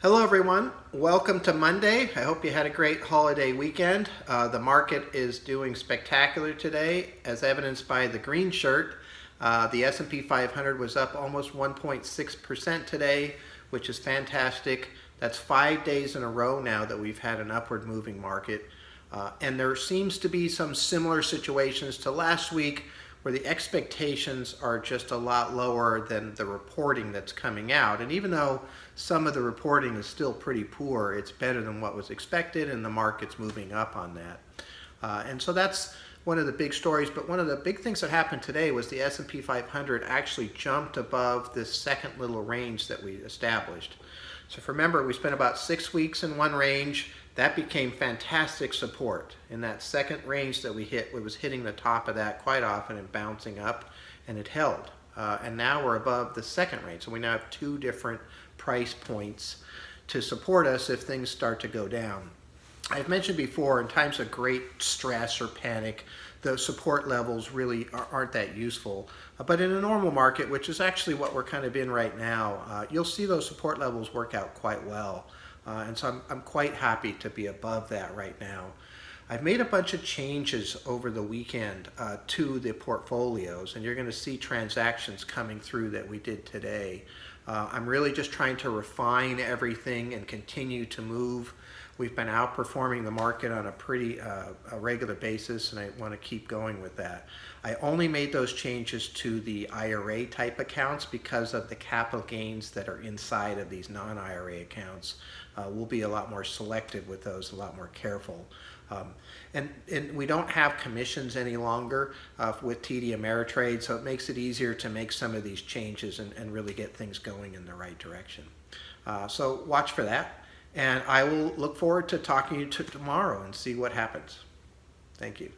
Hello everyone, welcome to Monday. I hope you had a great holiday weekend. The market is doing spectacular today as evidenced by the green shirt. The S&P 500 was up almost 1.6% today, which is fantastic. That's 5 days in a row now that we've had an upward moving market. And there seems to be some similar situations to last week where the expectations are just a lot lower than the reporting that's coming out. And even though some of the reporting is still pretty poor, it's better than what was expected, and the market's moving up on that. And so that's one of the big stories. But one of the big things that happened today was the S&P 500 actually jumped above this second little range that we established. So if you remember, we spent about 6 weeks in one range. That became fantastic support. In that second range that we hit, it was hitting the top of that quite often and bouncing up, and it held. And now we're above the second range. So we now have two different price points to support us if things start to go down. I've mentioned before, in times of great stress or panic, the support levels really aren't that useful. But in a normal market, which is actually what we're kind of in right now, you'll see those support levels work out quite well. And so I'm quite happy to be above that right now. I've made a bunch of changes over the weekend to the portfolios, and you're going to see transactions coming through that we did today. I'm really just trying to refine everything and continue to move. We've been outperforming the market on a pretty regular basis, and I want to keep going with that. I only made those changes to the IRA type accounts because of the capital gains that are inside of these non-IRA accounts. We'll be a lot more selective with those, a lot more careful. And we don't have commissions any longer with TD Ameritrade, so it makes it easier to make some of these changes and really get things going in the right direction. So watch for that, and I will look forward to talking to you tomorrow and see what happens. Thank you.